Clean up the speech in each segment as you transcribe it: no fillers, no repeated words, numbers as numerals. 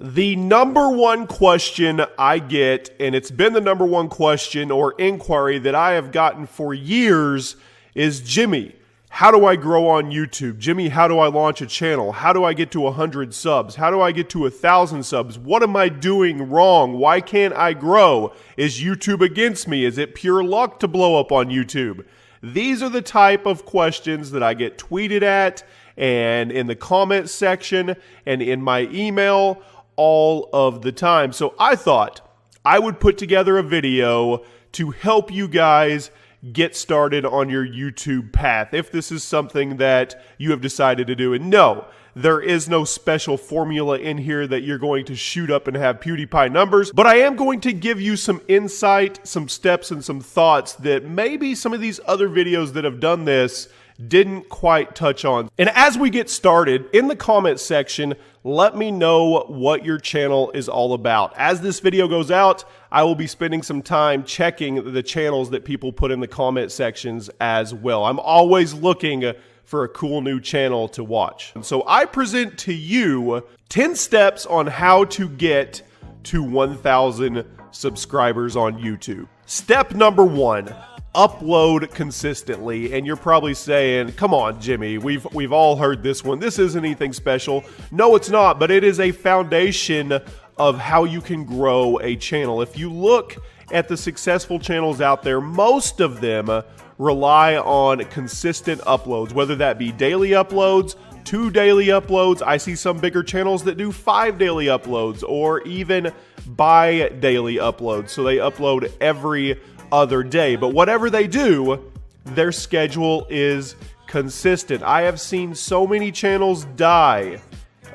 The number one question I get, and it's been the number one question or inquiry that I have gotten for years, is Jimmy, how do I grow on YouTube? Jimmy, how do I launch a channel? How do I get to 100 subs? How do I get to 1,000 subs? What am I doing wrong? Why can't I grow? Is YouTube against me? Is it pure luck to blow up on YouTube? These are the type of questions that I get tweeted at and in the comment section and in my email all of the time. So I thought I would put together a video to help you guys get started on your YouTube path if this is something that you have decided to do. And no, there is no special formula in here that you're going to shoot up and have PewDiePie numbers, but I am going to give you some insight, some steps, and some thoughts that maybe some of these other videos that have done this didn't quite touch on. And as we get started, in the comment section, let me know what your channel is all about. As this video goes out, I will be spending some time checking the channels that people put in the comment sections as well. I'm always looking for a cool new channel to watch. And so I present to you 10 steps on how to get to 1,000 subscribers on YouTube. Step number 1. Upload consistently. And you're probably saying, come on, Jimmy, we've all heard this one. This isn't anything special. No, it's not, but it is a foundation of how you can grow a channel. If you look at the successful channels out there, most of them rely on consistent uploads, whether that be daily uploads, 2 daily uploads. I see some bigger channels that do 5 daily uploads or even bi-daily uploads. So they upload every other day, but whatever they do, their schedule is consistent. I have seen so many channels die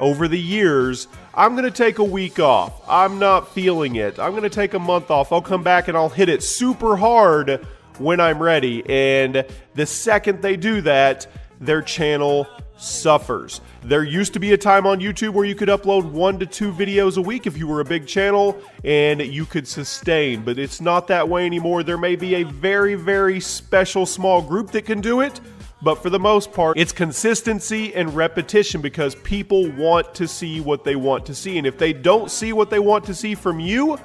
over the years. I'm going to take a week off. I'm not feeling it. I'm going to take a month off. I'll come back and I'll hit it super hard when I'm ready. And the second they do that, their channel suffers. There used to be a time on YouTube where you could upload 1 to 2 videos a week if you were a big channel and you could sustain, but it's not that way anymore. There may be a very, very special small group that can do it, but for the most part, it's consistency and repetition because people want to see what they want to see. And if they don't see what they want to see from you,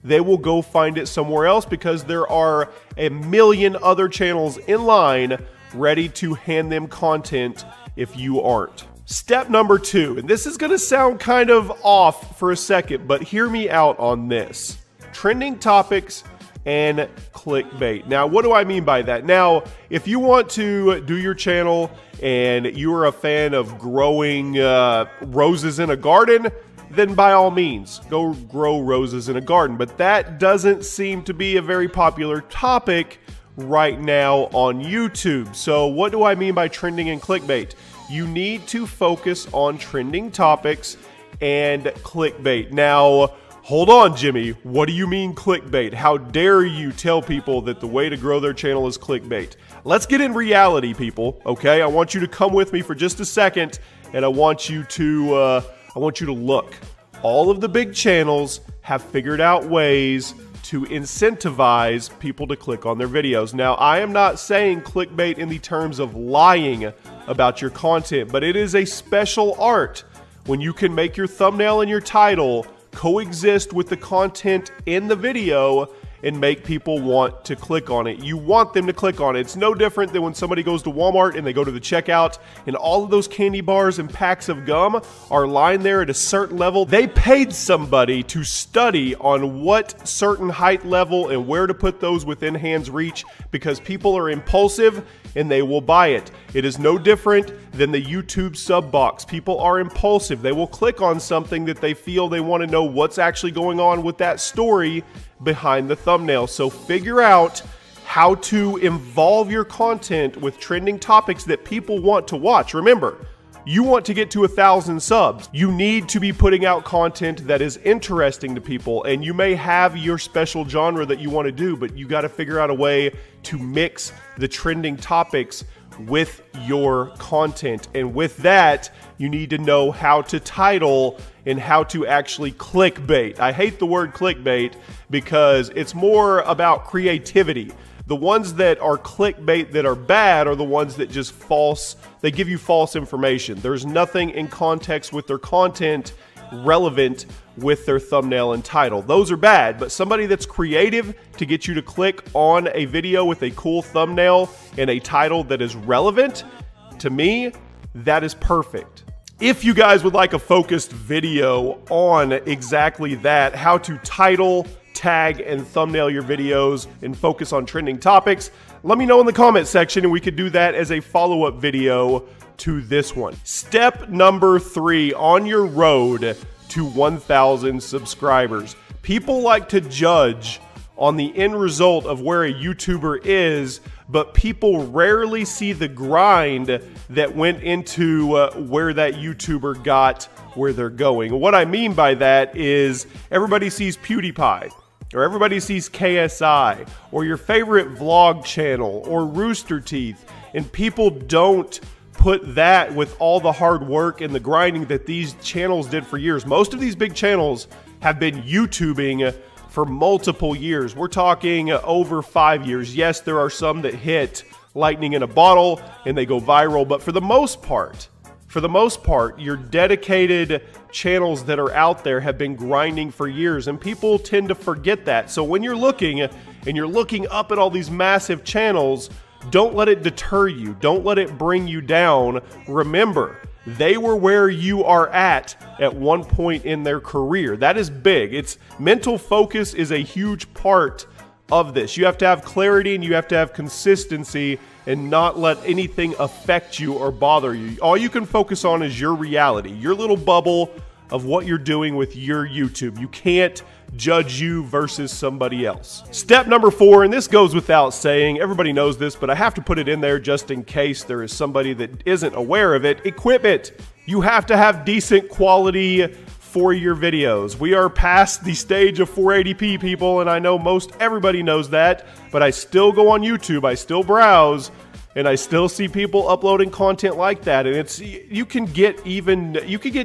they will go find it somewhere else because there are a million other channels in line ready to hand them content if you aren't. Step number 2, and this is going to sound kind of off for a second, but hear me out on this. Trending topics and clickbait. Now, what do I mean by that? Now, if you want to do your channel and you are a fan of growing roses in a garden, then by all means, go grow roses in a garden. But that doesn't seem to be a very popular topic right now on YouTube. So what do I mean by trending and clickbait? You need to focus on trending topics and clickbait. Now, hold on, Jimmy. What do you mean clickbait? How dare you tell people that the way to grow their channel is clickbait? Let's get in reality, people, okay? I want you to come with me for just a second, and I want you to look. All of the big channels have figured out ways to incentivize people to click on their videos. Now, I am not saying clickbait in the terms of lying about your content, but it is a special art when you can make your thumbnail and your title coexist with the content in the video and make people want to click on it. You want them to click on it. It's no different than when somebody goes to Walmart and they go to the checkout and all of those candy bars and packs of gum are lined there at a certain level. They paid somebody to study on what certain height level and where to put those within hand's reach because people are impulsive and they will buy it. It is no different than the YouTube sub box. People are impulsive. They will click on something that they feel they want to know what's actually going on with that story behind the thumbnail. So figure out how to involve your content with trending topics that people want to watch. Remember, you want to get to 1,000 subs. You need to be putting out content that is interesting to people, and you may have your special genre that you want to do, but you got to figure out a way to mix the trending topics with your content. And with that, you need to know how to title and how to actually clickbait. I hate the word clickbait because it's more about creativity. The ones that are clickbait that are bad are the ones that just they give you false information. There's nothing in context with their content relevant with their thumbnail and title. Those are bad, but somebody that's creative to get you to click on a video with a cool thumbnail and a title that is relevant, to me, that is perfect. If you guys would like a focused video on exactly that, how to title, tag, and thumbnail your videos and focus on trending topics, let me know in the comment section and we could do that as a follow-up video to this one. Step number 3 on your road to 1,000 subscribers. People like to judge on the end result of where a YouTuber is, but people rarely see the grind that went into where that YouTuber got where they're going. What I mean by that is everybody sees PewDiePie, or everybody sees KSI, or your favorite vlog channel, or Rooster Teeth, and people don't put that with all the hard work and the grinding that these channels did for years. Most of these big channels have been YouTubing for multiple years. We're talking over 5 years. Yes, there are some that hit lightning in a bottle and they go viral, but for the most part, your dedicated channels that are out there have been grinding for years, and people tend to forget that. So when you're looking and you're looking up at all these massive channels, don't let it deter you. Don't let it bring you down. Remember, they were where you are at one point in their career. That is big. It's mental focus is a huge part of this. You have to have clarity and you have to have consistency and not let anything affect you or bother you. All you can focus on is your reality, your little bubble of what you're doing with your YouTube. You can't judge you versus somebody else. Step number 4, and this goes without saying, everybody knows this, but I have to put it in there just in case there is somebody that isn't aware of it. Equipment. You have to have decent quality for your videos. We are past the stage of 480p, people, and I know most everybody knows that, but I still go on YouTube, I still browse, and I still see people uploading content like that. And it's you can get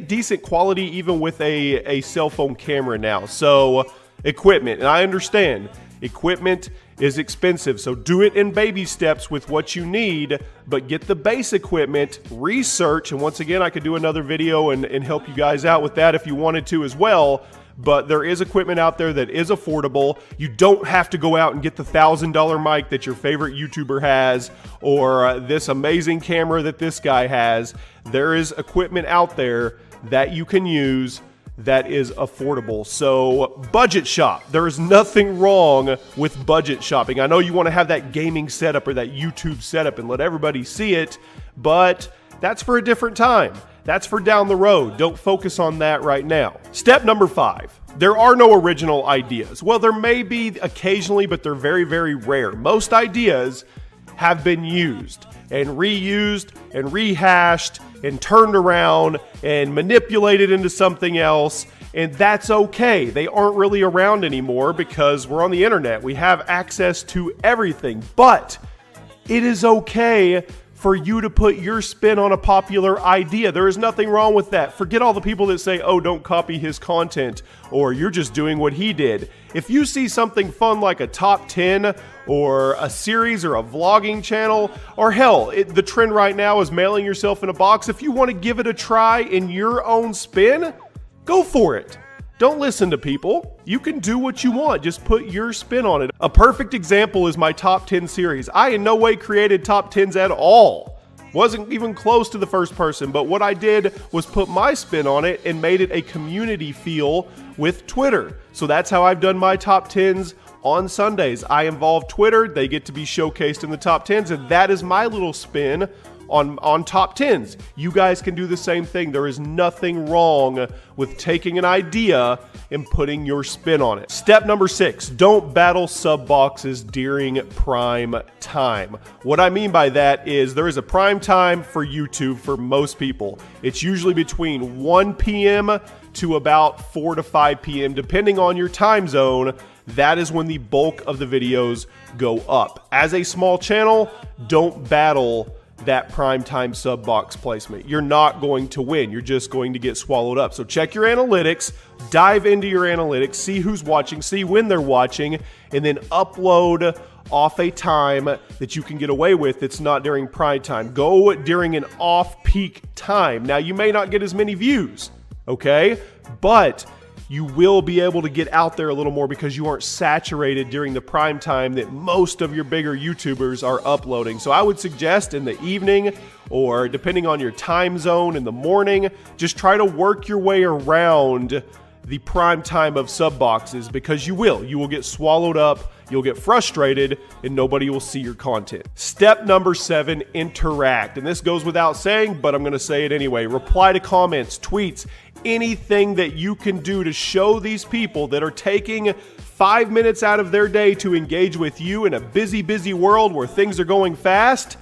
decent quality even with a cell phone camera now. So equipment, and I understand equipment is expensive, so do it in baby steps with what you need, but get the base equipment, research, and once again, I could do another video and help you guys out with that if you wanted to as well. But there is equipment out there that is affordable. You don't have to go out and get the $1,000 mic that your favorite YouTuber has, or this amazing camera that this guy has. There is equipment out there that you can use that is affordable. So budget shop. There is nothing wrong with budget shopping. I know you want to have that gaming setup or that YouTube setup and let everybody see it, but that's for a different time. That's for down the road. Don't focus on that right now. Step number 5. There are no original ideas. Well, there may be occasionally, but they're very, very rare. Most ideas have been used and reused and rehashed and turned around and manipulated into something else, and that's okay. They aren't really around anymore because we're on the internet. We have access to everything, but it is okay for you to put your spin on a popular idea. There is nothing wrong with that. Forget all the people that say, oh, don't copy his content, or you're just doing what he did. If you see something fun like a top 10 or a series or a vlogging channel, or hell, the trend right now is mailing yourself in a box. If you want to give it a try in your own spin, go for it. Don't listen to people. You can do what you want. Just put your spin on it. A perfect example is my top 10 series. I in no way created top 10s at all. Wasn't even close to the first person, but what I did was put my spin on it and made it a community feel with Twitter. So that's how I've done my top 10s on Sundays. I involve Twitter. They get to be showcased in the top 10s, and that is my little spin on top 10s. You guys can do the same thing. There is nothing wrong with taking an idea and putting your spin on it. Step number 6, don't battle sub boxes during prime time. What I mean by that is there is a prime time for YouTube for most people. It's usually between 1 p.m. to about 4 to 5 p.m. depending on your time zone. That is when the bulk of the videos go up. As a small channel, don't battle that primetime sub box placement. You're not going to win. You're just going to get swallowed up. So check your analytics, dive into your analytics, see who's watching, see when they're watching, and then upload off a time that you can get away with that's not during prime time. Go during an off-peak time. Now, you may not get as many views, okay? But you will be able to get out there a little more because you aren't saturated during the prime time that most of your bigger YouTubers are uploading. So I would suggest in the evening, or depending on your time zone, in the morning, just try to work your way around the prime time of sub boxes, because you will get swallowed up, you'll get frustrated, and nobody will see your content. Step number 7, interact. And this goes without saying, but I'm going to say it anyway. Reply to comments, tweets, anything that you can do to show these people that are taking 5 minutes out of their day to engage with you in a busy world where things are going fast.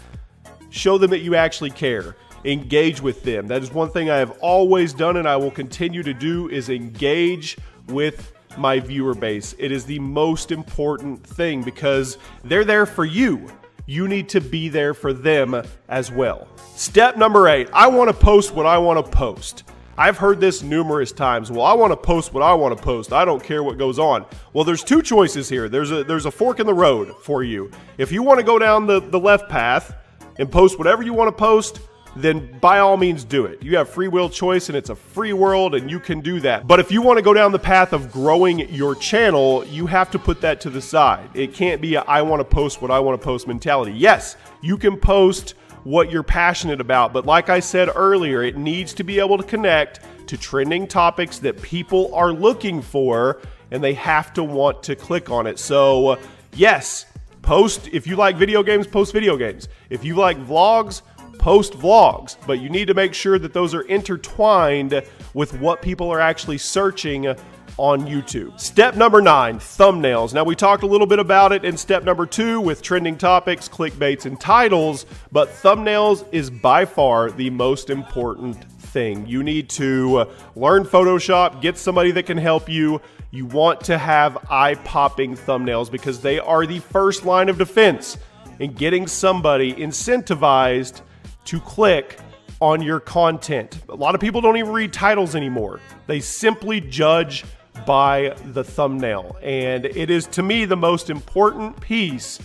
Show them that you actually care. Engage with them. That is one thing I have always done and I will continue to do, is engage with my viewer base. It is the most important thing because they're there for you. You need to be there for them as well. Step number 8, I want to post what I want to post. I've heard this numerous times. Well, I want to post what I want to post. I don't care what goes on. Well, there's two choices here. There's a fork in the road for you. If you want to go down the left path and post whatever you want to post, then by all means do it. You have free will choice and it's a free world and you can do that. But if you want to go down the path of growing your channel, you have to put that to the side. It can't be a I want to post what I want to post mentality. Yes, you can post what you're passionate about, but like I said earlier, it needs to be able to connect to trending topics that people are looking for and they have to want to click on it. So yes, post, if you like video games, post video games. If you like vlogs, post vlogs, but you need to make sure that those are intertwined with what people are actually searching on YouTube. Step number 9, thumbnails. Now we talked a little bit about it in step number 2 with trending topics, clickbaits, and titles, but thumbnails is by far the most important thing. You need to learn Photoshop, get somebody that can help you. You want to have eye-popping thumbnails because they are the first line of defense in getting somebody incentivized to click on your content. A lot of people don't even read titles anymore. They simply judge by the thumbnail. And it is, to me, the most important piece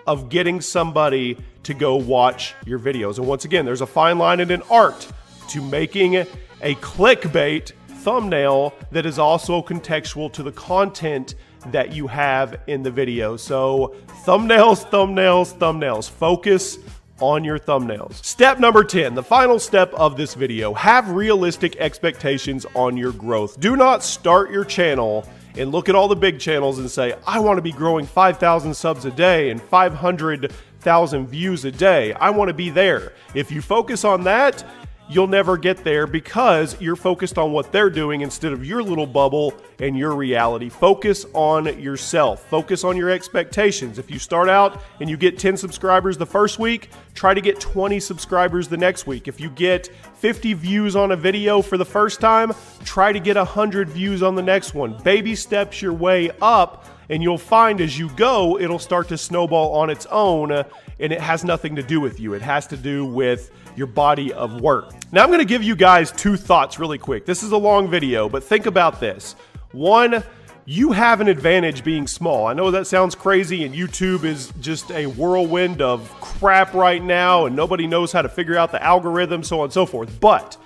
of getting somebody to go watch your videos. And once again, there's a fine line and an art to making a clickbait thumbnail that is also contextual to the content that you have in the video. So thumbnails, thumbnails, thumbnails. Focus on your thumbnails. Step number 10, the final step of this video, have realistic expectations on your growth. Do not start your channel and look at all the big channels and say, I want to be growing 5,000 subs a day and 500,000 views a day. I want to be there. If you focus on that, you'll never get there because you're focused on what they're doing instead of your little bubble and your reality. Focus on yourself. Focus on your expectations. If you start out and you get 10 subscribers the first week, try to get 20 subscribers the next week. If you get 50 views on a video for the first time, try to get 100 views on the next one. Baby steps your way up, and you'll find as you go, it'll start to snowball on its own, and it has nothing to do with you. It has to do with your body of work. Now I'm going to give you guys 2 thoughts really quick. This is a long video, but think about this. 1, you have an advantage being small. I know that sounds crazy and YouTube is just a whirlwind of crap right now and nobody knows how to figure out the algorithm, so on and so forth. But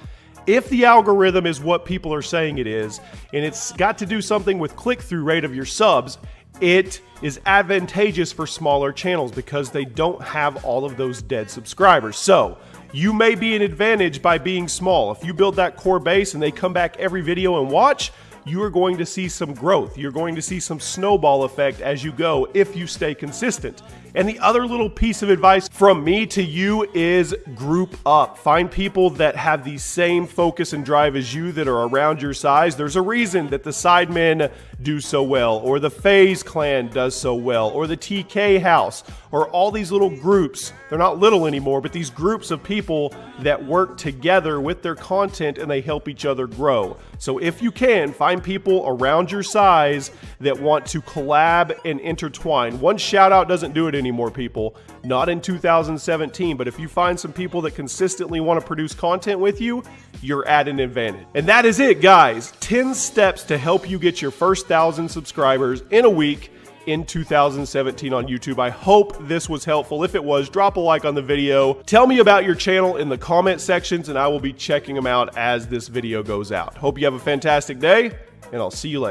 if the algorithm is what people are saying it is, and it's got to do something with click-through rate of your subs, it is advantageous for smaller channels because they don't have all of those dead subscribers. So you may be an advantage by being small. If you build that core base and they come back every video and watch, you are going to see some growth. You're going to see some snowball effect as you go if you stay consistent. And the other little piece of advice from me to you is group up. Find people that have the same focus and drive as you that are around your size. There's a reason that the Sidemen do so well, or the FaZe Clan does so well, or the TK House, or all these little groups. They're not little anymore, but these groups of people that work together with their content and they help each other grow. So if you can, find people around your size that want to collab and intertwine. One shout out doesn't do it anymore, people. Not in 2017, but if you find some people that consistently want to produce content with you, you're at an advantage. And that is it, guys. 10 steps to help you get your first 1,000 subscribers in a week in 2017 on YouTube. I hope this was helpful. If it was, drop a like on the video. Tell me about your channel in the comment sections, and I will be checking them out as this video goes out. Hope you have a fantastic day, and I'll see you later.